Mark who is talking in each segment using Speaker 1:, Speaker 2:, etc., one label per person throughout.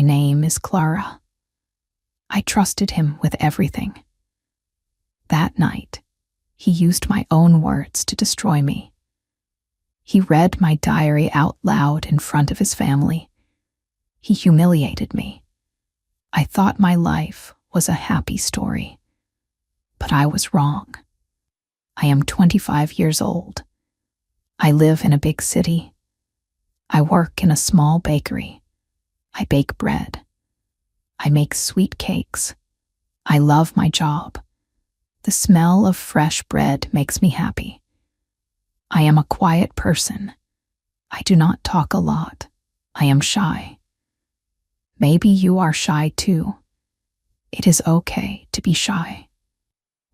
Speaker 1: name is Clara. I trusted him with everything. That night, he used my own words to destroy me. He read my diary out loud in front of his family. He humiliated me. I thought my life was a happy story, but I was wrong. I am 25 years old. I live in a big city. I work in a small bakery. I bake bread. I make sweet cakes. I love my job. The smell of fresh bread makes me happy. I am a quiet person. I do not talk a lot. I am shy. Maybe you are shy too. It is okay to be shy.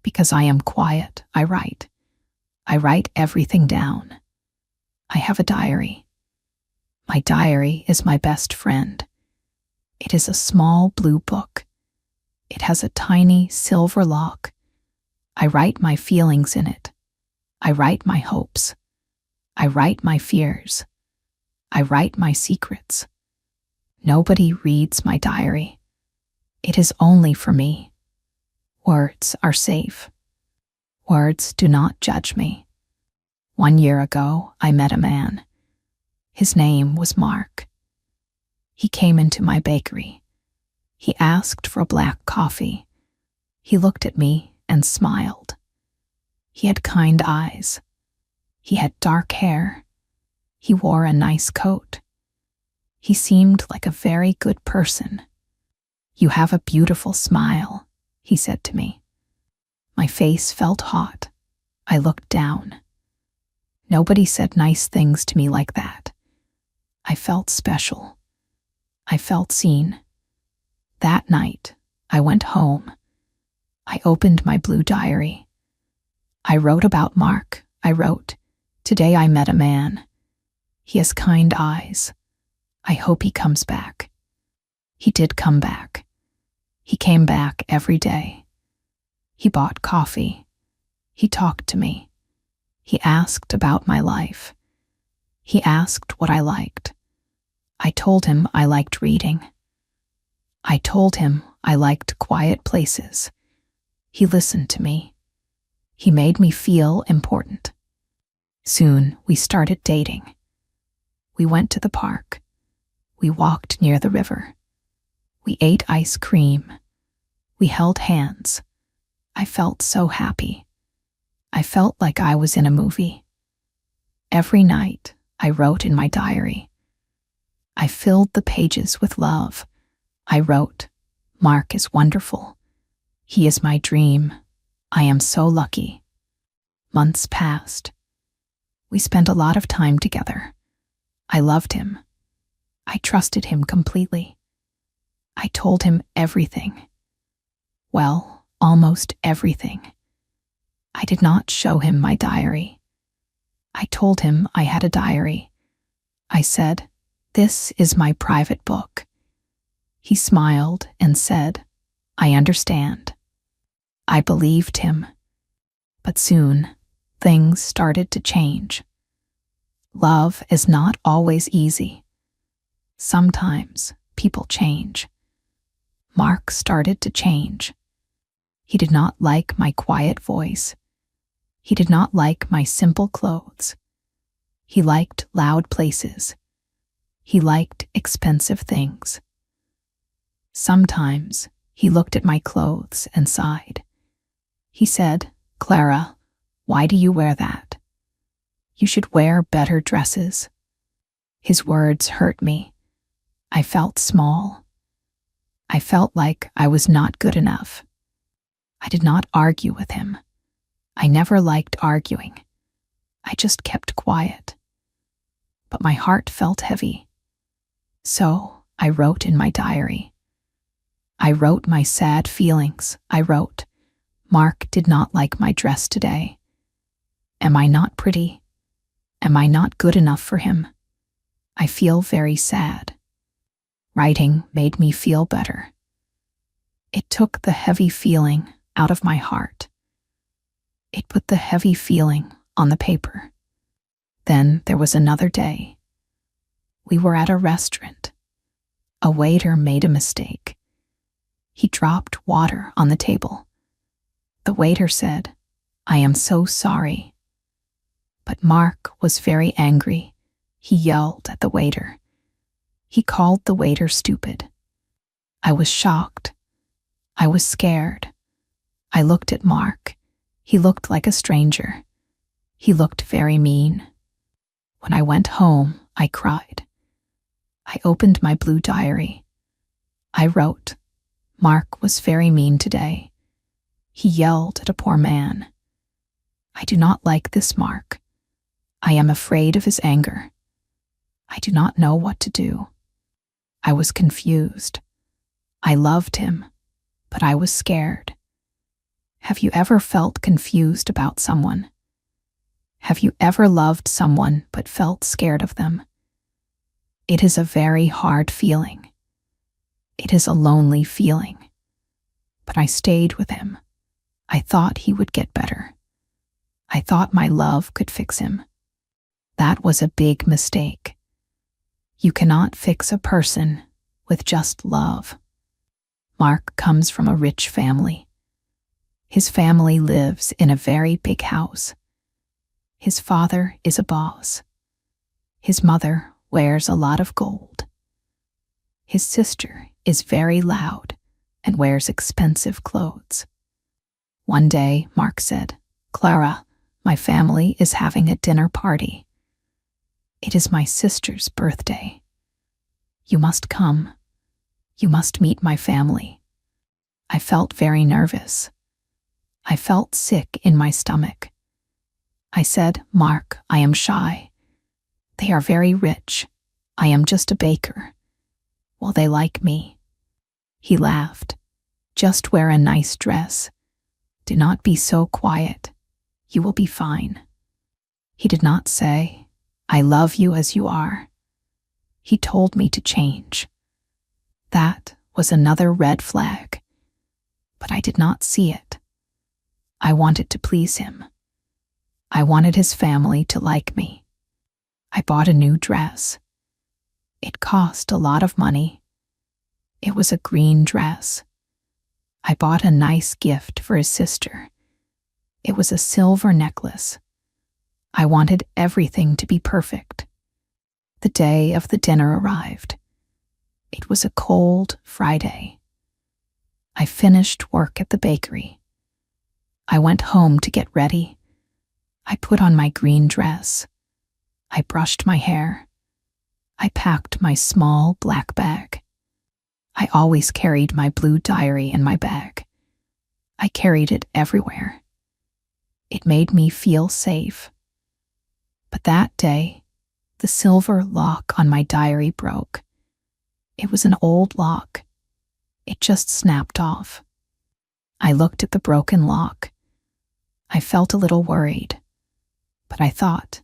Speaker 1: Because I am quiet, I write. I write everything down. I have a diary. My diary is my best friend. It is a small blue book. It has a tiny silver lock. I write my feelings in it. I write my hopes. I write my fears. I write my secrets. Nobody reads my diary. It is only for me. Words are safe. Words do not judge me. 1 year ago, I met a man. His name was Mark. He came into my bakery. He asked for a black coffee. He looked at me and smiled. He had kind eyes. He had dark hair. He wore a nice coat. He seemed like a very good person. "You have a beautiful smile," he said to me. My face felt hot. I looked down. Nobody said nice things to me like that. I felt special. I felt seen. That night, I went home. I opened my blue diary. I wrote about Mark. I wrote, "Today I met a man. He has kind eyes. I hope he comes back." He did come back. He came back every day. He bought coffee. He talked to me. He asked about my life. He asked what I liked. I told him I liked reading. I told him I liked quiet places. He listened to me. He made me feel important. Soon we started dating. We went to the park. We walked near the river. We ate ice cream. We held hands. I felt so happy. I felt like I was in a movie. Every night, I wrote in my diary. I filled the pages with love. I wrote, "Mark is wonderful. He is my dream. I am so lucky." Months passed. We spent a lot of time together. I loved him. I trusted him completely. I told him everything. Well, almost everything. I did not show him my diary. I told him I had a diary. I said, "This is my private book." He smiled and said, "I understand." I believed him. But soon, things started to change. Love is not always easy. Sometimes people change. Mark started to change. He did not like my quiet voice. He did not like my simple clothes. He liked loud places. He liked expensive things. Sometimes he looked at my clothes and sighed. He said, "Clara, why do you wear that? You should wear better dresses." His words hurt me. I felt small. I felt like I was not good enough. I did not argue with him. I never liked arguing. I just kept quiet. But my heart felt heavy. So I wrote in my diary. I wrote my sad feelings. I wrote, "Mark did not like my dress today. Am I not pretty? Am I not good enough for him? I feel very sad." Writing made me feel better. It took the heavy feeling out of my heart. It put the heavy feeling on the paper. Then there was another day. We were at a restaurant. A waiter made a mistake. He dropped water on the table. The waiter said, "I am so sorry." But Mark was very angry. He yelled at the waiter. He called the waiter stupid. I was shocked. I was scared. I looked at Mark. He looked like a stranger. He looked very mean. When I went home, I cried. I opened my blue diary. I wrote, "Mark was very mean today. He yelled at a poor man. I do not like this Mark. I am afraid of his anger. I do not know what to do. I was confused. I loved him, but I was scared." Have you ever felt confused about someone? Have you ever loved someone but felt scared of them? It is a very hard feeling. It is a lonely feeling. But I stayed with him. I thought he would get better. I thought my love could fix him. That was a big mistake. You cannot fix a person with just love. Mark comes from a rich family. His family lives in a very big house. His father is a boss. His mother wears a lot of gold. His sister is very loud and wears expensive clothes. One day, Mark said, "Clara, my family is having a dinner party. It is my sister's birthday. You must come. You must meet my family." I felt very nervous. I felt sick in my stomach. I said, "Mark, I am shy. They are very rich. I am just a baker. Will they like me?" He laughed. "Just wear a nice dress. Do not be so quiet. You will be fine." He did not say, "I love you as you are." He told me to change. That was another red flag. But I did not see it. I wanted to please him. I wanted his family to like me. I bought a new dress. It cost a lot of money. It was a green dress. I bought a nice gift for his sister. It was a silver necklace. I wanted everything to be perfect. The day of the dinner arrived. It was a cold Friday. I finished work at the bakery. I went home to get ready. I put on my green dress. I brushed my hair. I packed my small black bag. I always carried my blue diary in my bag. I carried it everywhere. It made me feel safe. But that day, the silver lock on my diary broke. It was an old lock. It just snapped off. I looked at the broken lock. I felt a little worried, but I thought,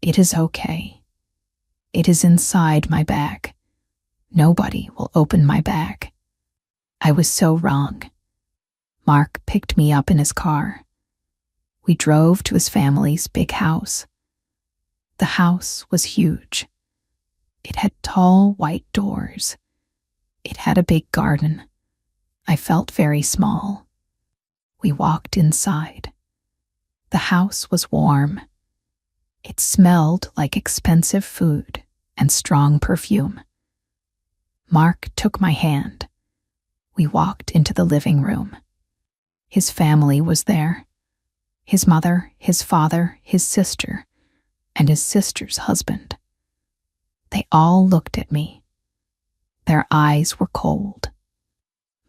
Speaker 1: it is okay. It is inside my bag. Nobody will open my bag. I was so wrong. Mark picked me up in his car. We drove to his family's big house. The house was huge. It had tall white doors. It had a big garden. I felt very small. We walked inside. The house was warm. It smelled like expensive food and strong perfume. Mark took my hand. We walked into the living room. His family was there. His mother, his father, his sister, and his sister's husband. They all looked at me. Their eyes were cold.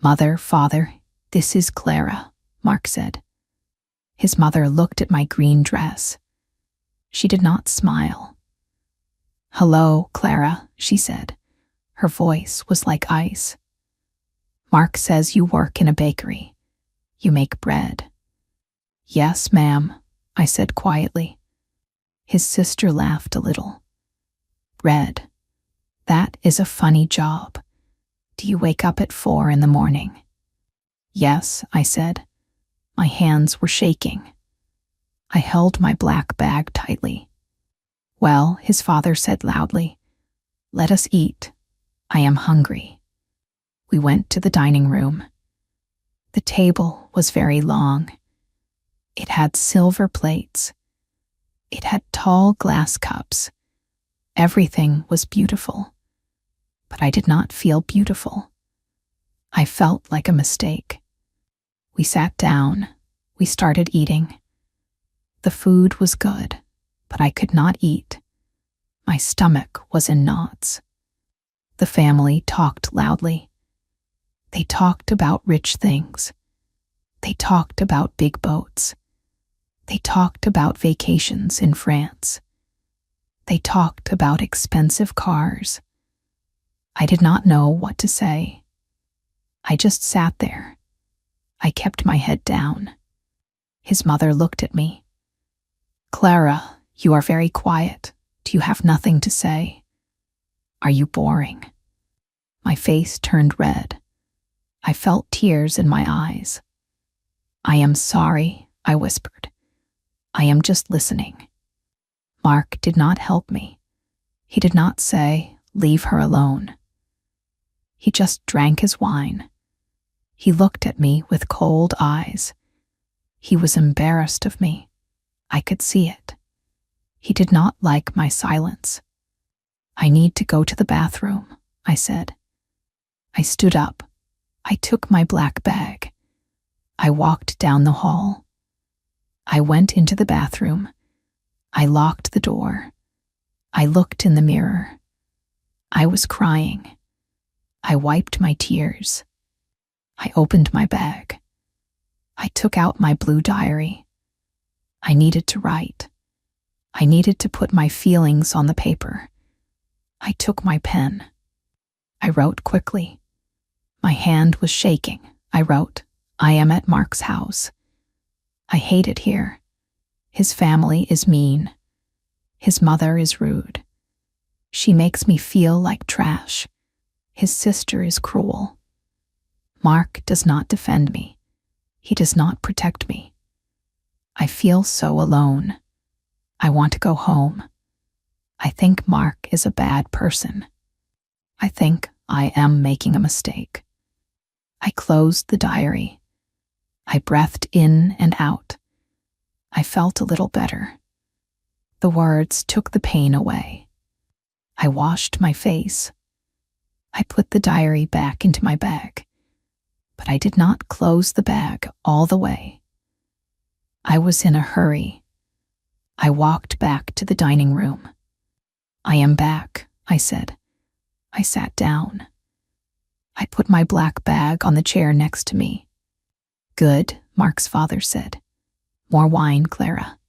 Speaker 1: "Mother, father, this is Clara," Mark said. His mother looked at my green dress. She did not smile. "Hello, Clara," she said. Her voice was like ice. "Mark says you work in a bakery. You make bread." "Yes, ma'am," I said quietly. His sister laughed a little. "Bread. That is a funny job. Do you wake up at 4 in the morning?" "Yes," I said. My hands were shaking. I held my black bag tightly. "Well," his father said loudly, "let us eat. I am hungry. We went to the dining room. The table was very long. It had silver plates. It had tall glass cups. Everything was beautiful. But I did not feel beautiful. I felt like a mistake. We sat down. We started eating. The food was good, but I could not eat. My stomach was in knots. The family talked loudly. They talked about rich things. They talked about big boats. They talked about vacations in France. They talked about expensive cars. I did not know what to say. I just sat there. I kept my head down. His mother looked at me. "Clara, you are very quiet. Do you have nothing to say? Are you boring?" My face turned red. I felt tears in my eyes. "I am sorry," I whispered. "I am just listening." Mark did not help me. He did not say, "Leave her alone." He just drank his wine. He looked at me with cold eyes. He was embarrassed of me. I could see it. He did not like my silence. "I need to go to the bathroom," I said. I stood up. I took my black bag. I walked down the hall. I went into the bathroom. I locked the door. I looked in the mirror. I was crying. I wiped my tears. I opened my bag. I took out my blue diary. I needed to write. I needed to put my feelings on the paper. I took my pen. I wrote quickly. My hand was shaking. I wrote, "I am at Mark's house. I hate it here. His family is mean. His mother is rude. She makes me feel like trash. His sister is cruel. Mark does not defend me. He does not protect me. I feel so alone. I want to go home. I think Mark is a bad person. I think I am making a mistake." I closed the diary. I breathed in and out. I felt a little better. The words took the pain away. I washed my face. I put the diary back into my bag, but I did not close the bag all the way. I was in a hurry. I walked back to the dining room. "I am back," I said. I sat down. I put my black bag on the chair next to me. "Good," Mark's father said. "More wine, Clara."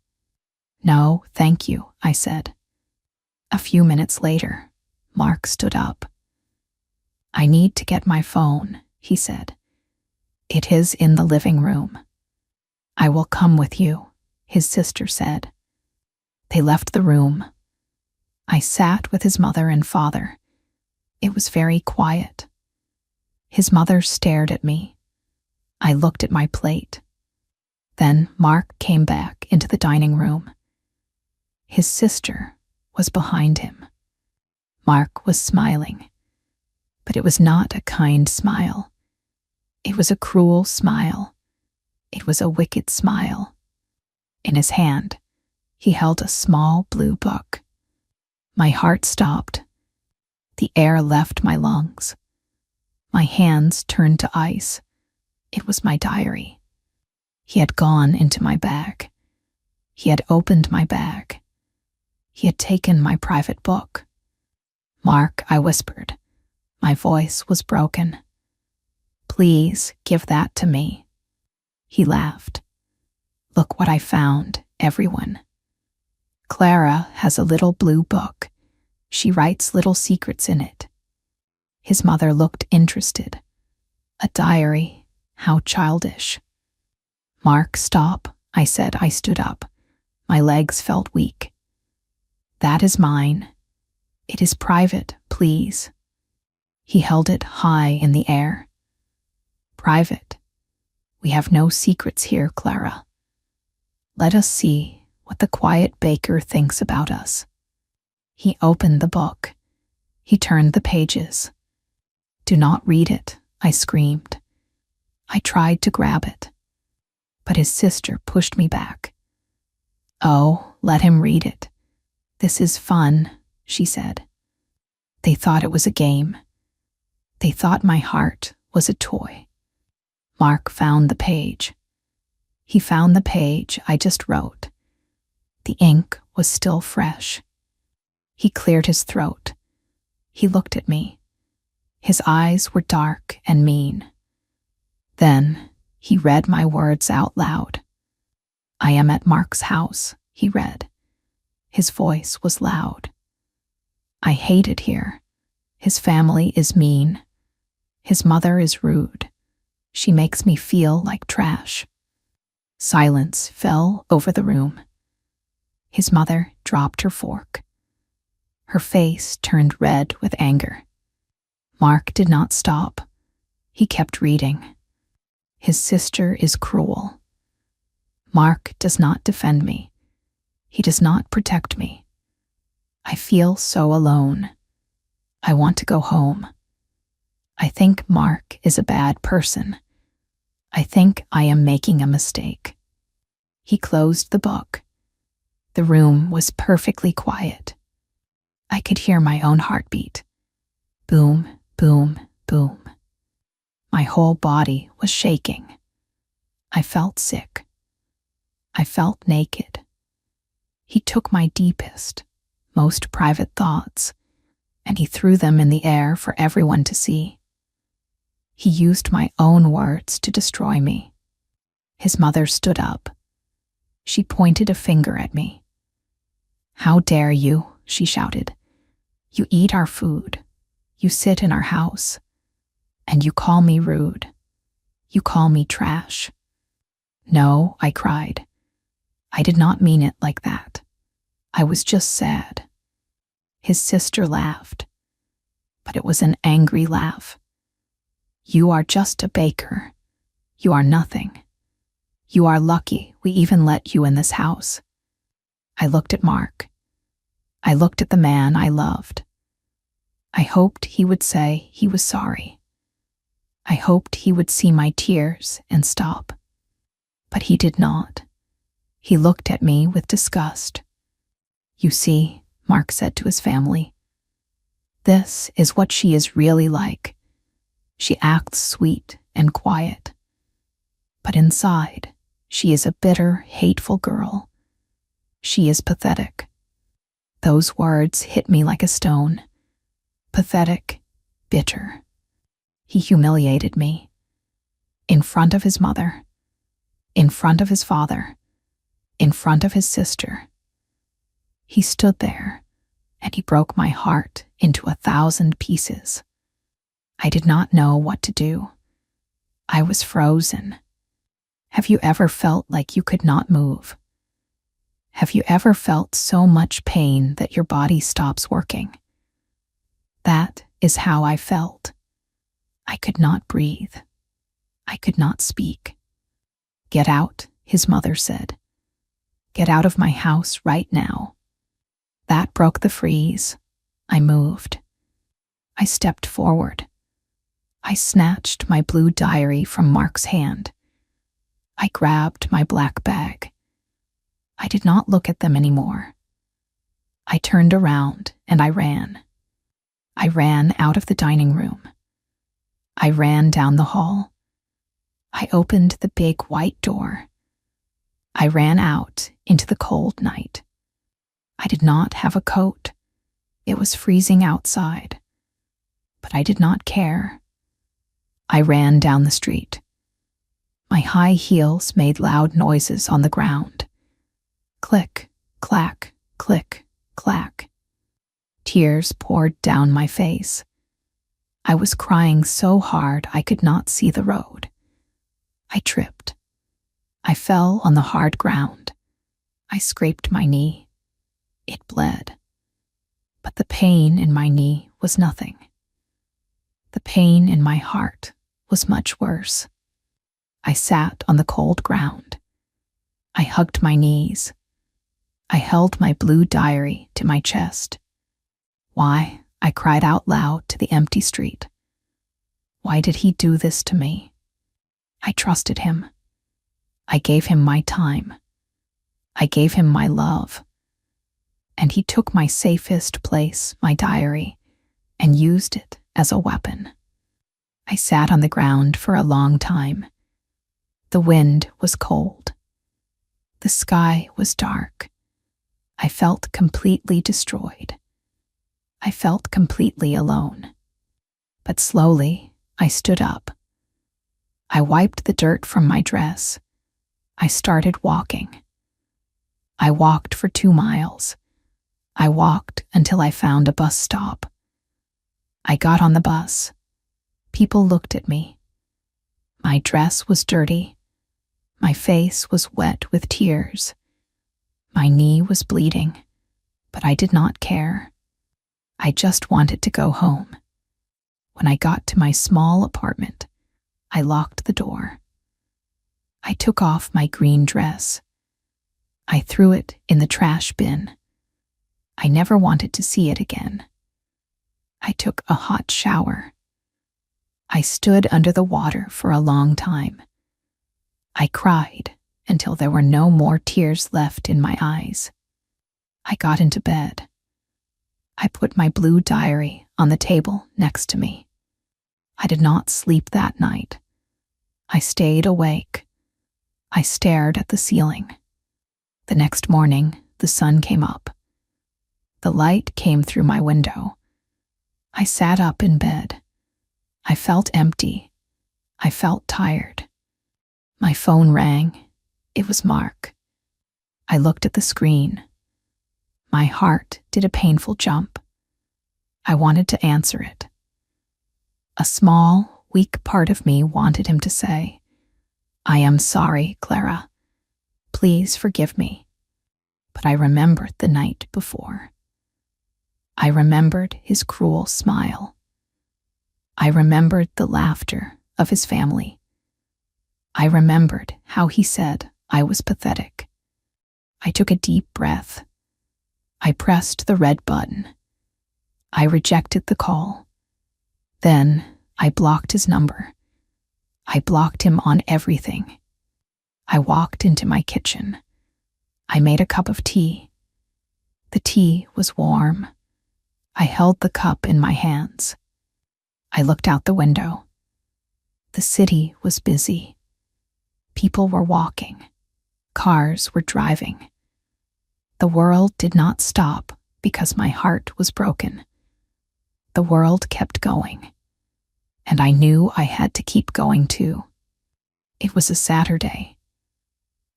Speaker 1: "No, thank you," I said. A few minutes later, Mark stood up. "I need to get my phone," he said. "It is in the living room." "I will come with you," his sister said. They left the room. I sat with his mother and father. It was very quiet. His mother stared at me. I looked at my plate. Then Mark came back into the dining room. His sister was behind him. Mark was smiling, but it was not a kind smile. It was a cruel smile. It was a wicked smile. In his hand, he held a small blue book. My heart stopped. The air left my lungs. My hands turned to ice. It was my diary. He had gone into my bag. He had opened my bag. He had taken my private book. "Mark," I whispered. My voice was broken. "Please give that to me." He laughed. "Look what I found, everyone. Clara has a little blue book. She writes little secrets in it." His mother looked interested. "A diary? How childish." "Mark, stop," I said. I stood up. My legs felt weak. "That is mine. It is private, please." He held it high in the air. "Private? We have no secrets here, Clara. Let us see what the quiet baker thinks about us." He opened the book. He turned the pages. Do not read it, I screamed. I tried to grab it, but his sister pushed me back. Oh, let him read it. This is fun, she said. They thought it was a game. They thought my heart was a toy. Mark found the page. He found the page I just wrote. The ink was still fresh. He cleared his throat. He looked at me. His eyes were dark and mean. Then he read my words out loud. I am at Mark's house, he read. His voice was loud. I hate it here. His family is mean. His mother is rude. She makes me feel like trash. Silence fell over the room. His mother dropped her fork. Her face turned red with anger. Mark did not stop. He kept reading. His sister is cruel. Mark does not defend me. He does not protect me. I feel so alone. I want to go home. I think Mark is a bad person. I think I am making a mistake. He closed the book. The room was perfectly quiet. I could hear my own heartbeat. Boom, boom, boom. My whole body was shaking. I felt sick. I felt naked. He took my deepest, most private thoughts, and he threw them in the air for everyone to see. He used my own words to destroy me. His mother stood up. She pointed a finger at me. How dare you, she shouted. You eat our food. You sit in our house. And you call me rude. You call me trash. No, I cried. I did not mean it like that. I was just sad. His sister laughed, but it was an angry laugh. You are just a baker. You are nothing. You are lucky we even let you in this house. I looked at Mark. I looked at the man I loved. I hoped he would say he was sorry. I hoped he would see my tears and stop. But he did not. He looked at me with disgust. You see, Mark said to his family, this is what she is really like. She acts sweet and quiet. But inside, she is a bitter, hateful girl. She is pathetic. Those words hit me like a stone. Pathetic, bitter. He humiliated me. In front of his mother. In front of his father. In front of his sister. He stood there, and he broke my heart into 1,000 pieces. I did not know what to do. I was frozen. Have you ever felt like you could not move? Have you ever felt so much pain that your body stops working? That is how I felt. I could not breathe. I could not speak. Get out, his mother said. Get out of my house right now. That broke the freeze. I moved. I stepped forward. I snatched my blue diary from Mark's hand. I grabbed my black bag. I did not look at them anymore. I turned around and I ran. I ran out of the dining room. I ran down the hall. I opened the big white door. I ran out into the cold night. I did not have a coat. It was freezing outside. But I did not care. I ran down the street. My high heels made loud noises on the ground. Click, clack, click, clack. Tears poured down my face. I was crying so hard I could not see the road. I tripped. I fell on the hard ground. I scraped my knee. It bled. But the pain in my knee was nothing. The pain in my heart was much worse. I sat on the cold ground. I hugged my knees. I held my blue diary to my chest. Why? I cried out loud to the empty street. Why did he do this to me? I trusted him. I gave him my time. I gave him my love. And he took my safest place, my diary, and used it as a weapon. I sat on the ground for a long time. The wind was cold. The sky was dark. I felt completely destroyed. I felt completely alone. But slowly, I stood up. I wiped the dirt from my dress. I started walking. I walked for 2 miles. I walked until I found a bus stop. I got on the bus. People looked at me. My dress was dirty. My face was wet with tears. My knee was bleeding, but I did not care. I just wanted to go home. When I got to my small apartment, I locked the door. I took off my green dress. I threw it in the trash bin. I never wanted to see it again. I took a hot shower. I stood under the water for a long time. I cried until there were no more tears left in my eyes. I got into bed. I put my blue diary on the table next to me. I did not sleep that night. I stayed awake. I stared at the ceiling. The next morning, the sun came up. The light came through my window. I sat up in bed. I felt empty. I felt tired. My phone rang. It was Mark. I looked at the screen. My heart did a painful jump. I wanted to answer it. A small, weak part of me wanted him to say, "I am sorry, Clara. Please forgive me." But I remembered the night before. I remembered his cruel smile. I remembered the laughter of his family. I remembered how he said I was pathetic. I took a deep breath. I pressed the red button. I rejected the call. Then I blocked his number. I blocked him on everything. I walked into my kitchen. I made a cup of tea. The tea was warm. I held the cup in my hands. I looked out the window. The city was busy. People were walking. Cars were driving. The world did not stop because my heart was broken. The world kept going. And I knew I had to keep going too. It was a Saturday.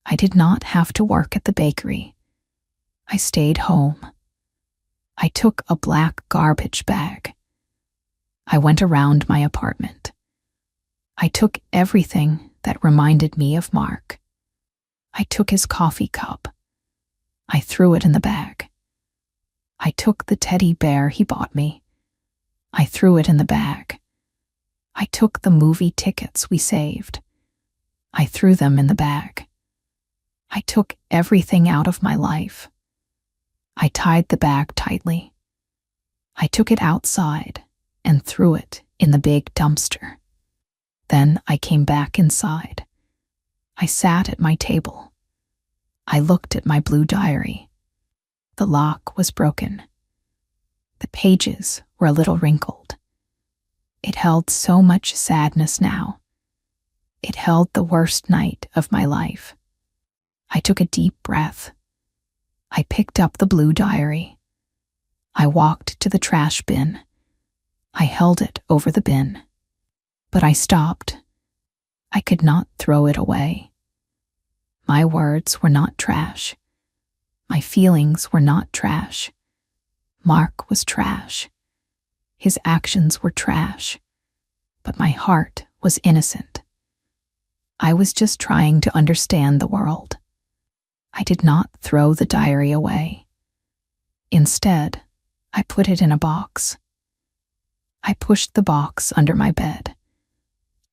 Speaker 1: I did not have to work at the bakery. I stayed home. I took a black garbage bag. I went around my apartment. I took everything that reminded me of Mark. I took his coffee cup. I threw it in the bag. I took the teddy bear he bought me. I threw it in the bag. I took the movie tickets we saved. I threw them in the bag. I took everything out of my life. I tied the bag tightly. I took it outside and threw it in the big dumpster. Then I came back inside. I sat at my table. I looked at my blue diary. The lock was broken. The pages were a little wrinkled. It held so much sadness now. It held the worst night of my life. I took a deep breath. I picked up the blue diary. I walked to the trash bin. I held it over the bin. But I stopped. I could not throw it away. My words were not trash. My feelings were not trash. Mark was trash. His actions were trash. But my heart was innocent. I was just trying to understand the world. I did not throw the diary away. Instead, I put it in a box. I pushed the box under my bed.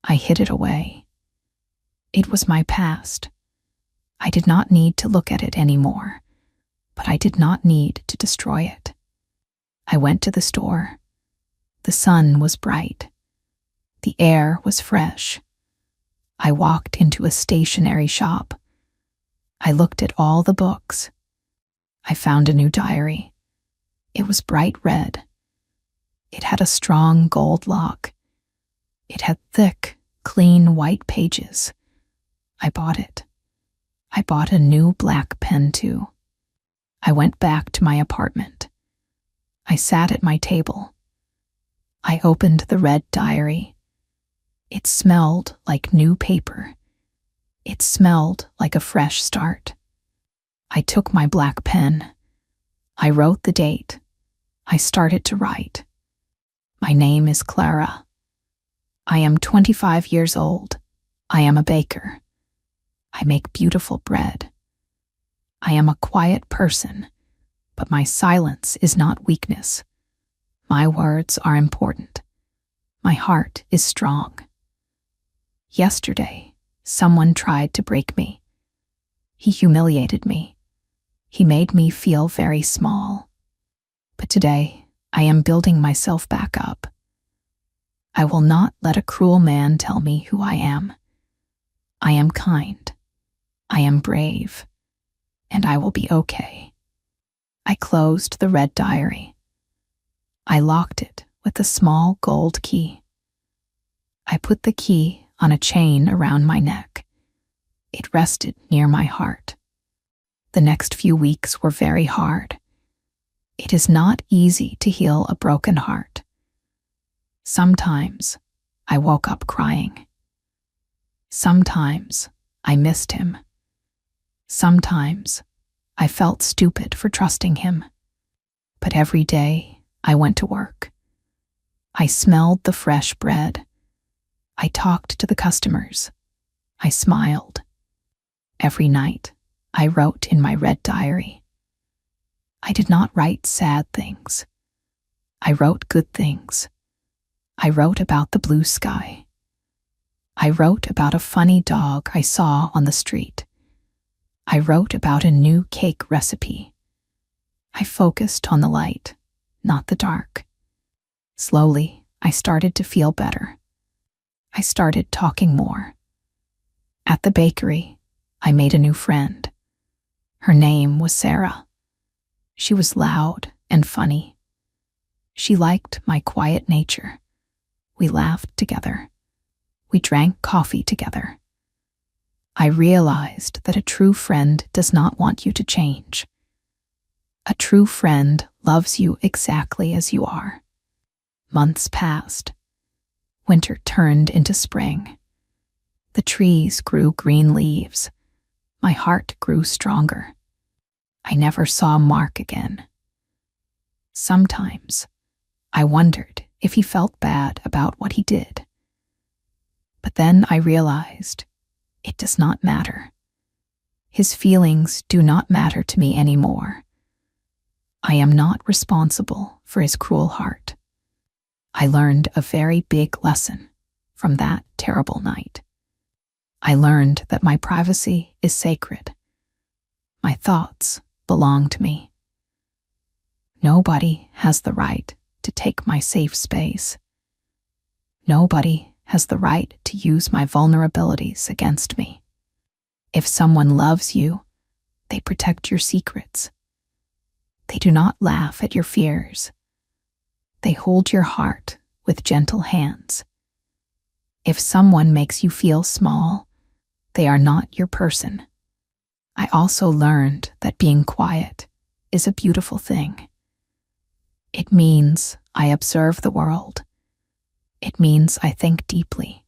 Speaker 1: I hid it away. It was my past. I did not need to look at it anymore, but I did not need to destroy it. I went to the store. The sun was bright. The air was fresh. I walked into a stationery shop. I looked at all the books. I found a new diary. It was bright red. It had a strong gold lock. It had thick, clean white pages. I bought it. I bought a new black pen too. I went back to my apartment. I sat at my table. I opened the red diary. It smelled like new paper. It smelled like a fresh start. I took my black pen. I wrote the date. I started to write. My name is Clara. I am 25 years old. I am a baker. I make beautiful bread. I am a quiet person, but my silence is not weakness. My words are important. My heart is strong. Yesterday, someone tried to break me. He humiliated me. He made me feel very small. But today, I am building myself back up. I will not let a cruel man tell me who I am. I am kind. I am brave. And I will be okay. I closed the red diary. I locked it with a small gold key. I put the key on a chain around my neck. It rested near my heart. The next few weeks were very hard. It is not easy to heal a broken heart. Sometimes I woke up crying. Sometimes I missed him. Sometimes I felt stupid for trusting him. But every day I went to work. I smelled the fresh bread. I talked to the customers. I smiled. Every night I wrote in my red diary. I did not write sad things. I wrote good things. I wrote about the blue sky. I wrote about a funny dog I saw on the street. I wrote about a new cake recipe. I focused on the light, not the dark. Slowly, I started to feel better. I started talking more. At the bakery, I made a new friend. Her name was Sarah. She was loud and funny. She liked my quiet nature. We laughed together. We drank coffee together. I realized that a true friend does not want you to change. A true friend loves you exactly as you are. Months passed. Winter turned into spring. The trees grew green leaves. My heart grew stronger. I never saw Mark again. Sometimes I wondered if he felt bad about what he did. But then I realized it does not matter. His feelings do not matter to me anymore. I am not responsible for his cruel heart. I learned a very big lesson from that terrible night. I learned that my privacy is sacred. My thoughts belong to me. Nobody has the right to take my safe space. Nobody has the right to use my vulnerabilities against me. If someone loves you, they protect your secrets. They do not laugh at your fears. They hold your heart with gentle hands. If someone makes you feel small, they are not your person. I also learned that being quiet is a beautiful thing. It means I observe the world. It means I think deeply.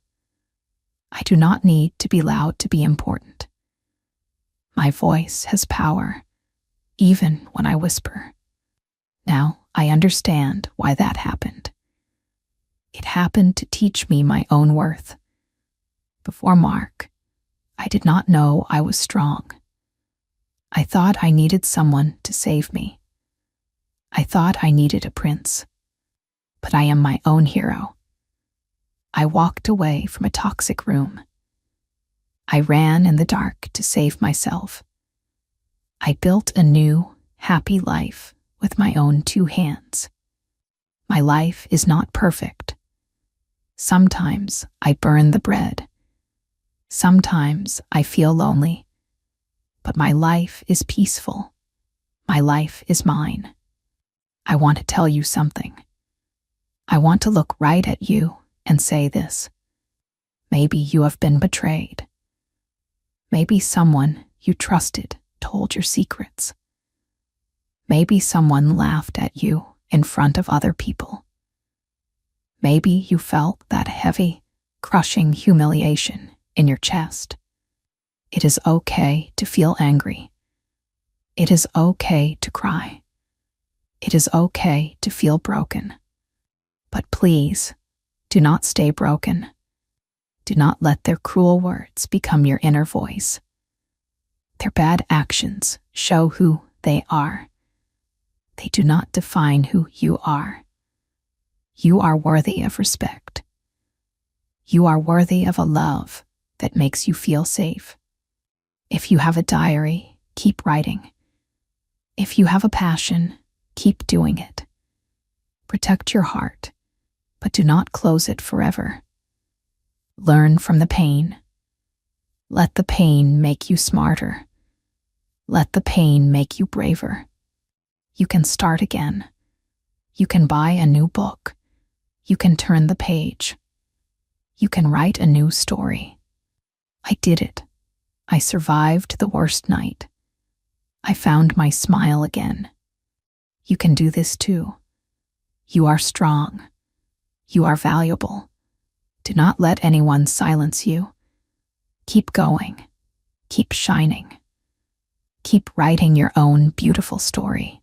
Speaker 1: I do not need to be loud to be important. My voice has power, even when I whisper. Now I understand why that happened. It happened to teach me my own worth. Before Mark, I did not know I was strong. I thought I needed someone to save me. I thought I needed a prince. But I am my own hero. I walked away from a toxic room. I ran in the dark to save myself. I built a new, happy life with my own 2 hands. My life is not perfect. Sometimes I burn the bread. Sometimes I feel lonely. But my life is peaceful. My life is mine. I want to tell you something. I want to look right at you and say this. Maybe you have been betrayed. Maybe someone you trusted told your secrets. Maybe someone laughed at you in front of other people. Maybe you felt that heavy, crushing humiliation in your chest. It is okay to feel angry. It is okay to cry. It is okay to feel broken. But please, do not stay broken. Do not let their cruel words become your inner voice. Their bad actions show who they are. They do not define who you are. You are worthy of respect. You are worthy of a love that makes you feel safe. If you have a diary, keep writing. If you have a passion, keep doing it. Protect your heart, but do not close it forever. Learn from the pain. Let the pain make you smarter. Let the pain make you braver. You can start again. You can buy a new book. You can turn the page. You can write a new story. I did it. I survived the worst night. I found my smile again. You can do this too. You are strong. You are valuable. Do not let anyone silence you. Keep going. Keep shining. Keep writing your own beautiful story.